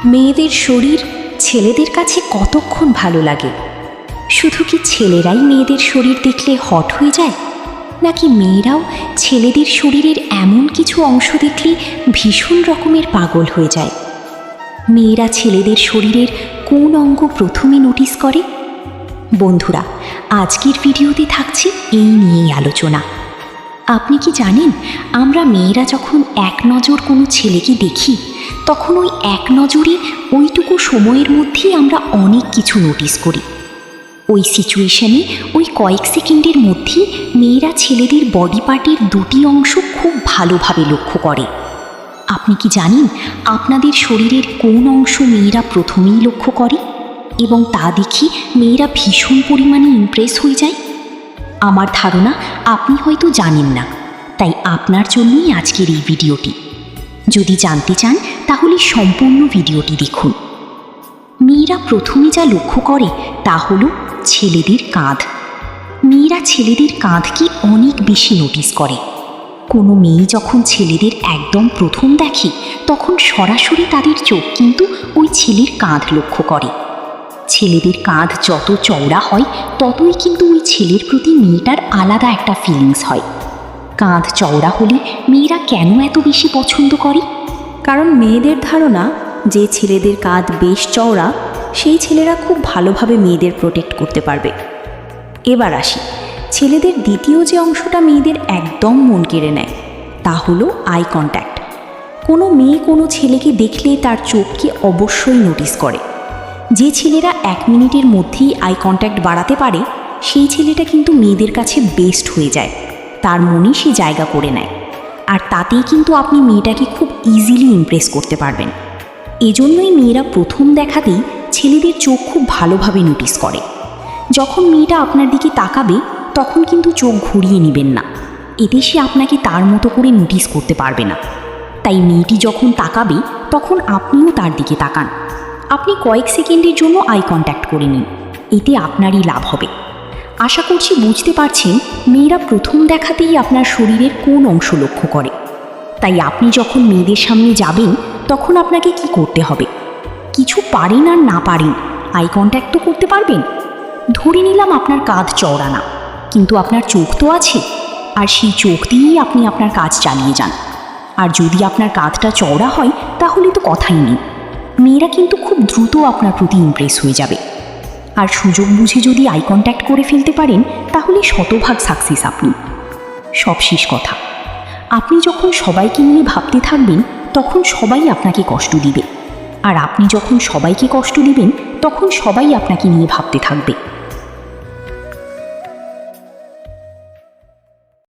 মেয়েদের শরীর ছেলেদের কাছে কতক্ষণ ভালো লাগে? শুধু কি ছেলেরাই মেয়েদের শরীর দেখলে হট হয়ে যায়, নাকি মেয়েরাও ছেলেদের শরীরের এমন কিছু অংশ দেখলে ভীষণ রকমের পাগল হয়ে যায়? মেয়েরা ছেলেদের শরীরের কোন অঙ্গ প্রথমে নোটিস করে? বন্ধুরা, আজকের ভিডিওতে থাকছে এই নিয়েই আলোচনা। আপনি কি জানেন, আমরা মেয়েরা যখন এক নজর কোনো ছেলেকে দেখি, তখন ওই এক নজরে ওইটুকু সময়ের মধ্যেই আমরা অনেক কিছু নোটিস করি। ওই সিচুয়েশনে ওই কয়েক সেকেন্ডের মধ্যেই মেয়েরা ছেলেদের বডি পার্টের দুটি অংশ খুব ভালোভাবে লক্ষ্য করে। আপনি কি জানেন আপনাদের শরীরের কোন অংশ মেয়েরা প্রথমেই লক্ষ্য করে এবং তা দেখি মেয়েরা ভীষণ পরিমাণে ইমপ্রেস হয়ে যায়? আমার ধারণা আপনি হয়তো জানেন না, তাই আপনার জন্যই আজকের এই ভিডিওটি। যদি জানতে চান তাহলে সম্পূর্ণ ভিডিওটি দেখুন। মেয়েরা প্রথমে যা লক্ষ্য করে তা হলো ছেলেদের কাঁধ। মেয়েরা ছেলেদের কাঁধকে অনেক বেশি নোটিস করে। কোনো মেয়ে যখন ছেলেদের একদম প্রথম দেখে, তখন সরাসরি তাদের চোখ কিন্তু ওই ছেলের কাঁধ লক্ষ্য করে। ছেলেদের কাঁধ যত চওড়া হয়, ততই কিন্তু ওই ছেলের প্রতি মেয়েটার আলাদা একটা ফিলিংস হয়। কাঁধ চওড়া হলে মেয়েরা কেন এত বেশি পছন্দ করে? কারণ মেয়েদের ধারণা যে ছেলেদের কাঁধ বেশ চওড়া, সেই ছেলেরা খুব ভালোভাবে মেয়েদের প্রোটেক্ট করতে পারবে। এবার আসি, ছেলেদের দ্বিতীয় যে অংশটা মেয়েদের একদম মন কেড়ে নেয়, তা হলো আই কন্ট্যাক্ট। কোনো মেয়ে কোনো ছেলেকে দেখলে তার চোখকে অবশ্যই নোটিস করে। যে ছেলেরা 1 মিনিটের মধ্যেই আই কন্ট্যাক্ট বাড়াতে পারে, সেই ছেলেটা কিন্তু মেয়েদের কাছে বেস্ট হয়ে যায়, তার মনে সে জায়গা করে নেয়। আর তাতেই কিন্তু আপনি মেয়েটাকে খুব ইজিলি ইমপ্রেস করতে পারবেন। এজন্যই মেয়েরা প্রথম দেখাতেই ছেলেদের চোখ খুব ভালোভাবে নোটিস করে। যখন মেয়েটা আপনার দিকে তাকাবে, তখন কিন্তু চোখ ঘুরিয়ে নেবেন না, এতে সে আপনাকে তার মতো করে নোটিস করতে পারবে না। তাই মেয়েটি যখন তাকাবে, তখন আপনিও তার দিকে তাকান। আপনি কয়েক সেকেন্ডের জন্য আই কন্ট্যাক্ট করে নিন, এতে আপনারই লাভ হবে। আশা করছি বুঝতে পারছেন মেয়েরা প্রথম দেখাতেই আপনার শরীরের কোন অংশ লক্ষ্য করে। তাই আপনি যখন মেয়েদের সামনে যাবেন, তখন আপনাকে কি করতে হবে? কিছু পারেন আর না পারেন, আই কন্ট্যাক্ট তো করতে পারবেন। ধরে নিলাম আপনার কাঁধ চওড়া না, কিন্তু আপনার চোখ তো আছে, আর সেই চোখ দিয়েই আপনি আপনার কাজ চালিয়ে যান। আর যদি আপনার কাঁধটা চওড়া হয়, তাহলে তো কথাই নেই, মেয়েরা কিন্তু খুব দ্রুত আপনার প্রতি ইমপ্রেস হয়ে যাবে। আর সুযোগ বুঝে যদি আই কন্ট্যাক্ট করে ফেলতে পারেন, তাহলে শতভাগ সাকসেস আপনি। সবশেষ কথা, আপনি যখন সবাইকে নিয়ে ভাবতে থাকবেন, তখন সবাই আপনাকে কষ্ট দিবে। আর আপনি যখন সবাইকে কষ্ট দিবেন, তখন সবাই আপনাকে নিয়ে ভাবতে থাকবে।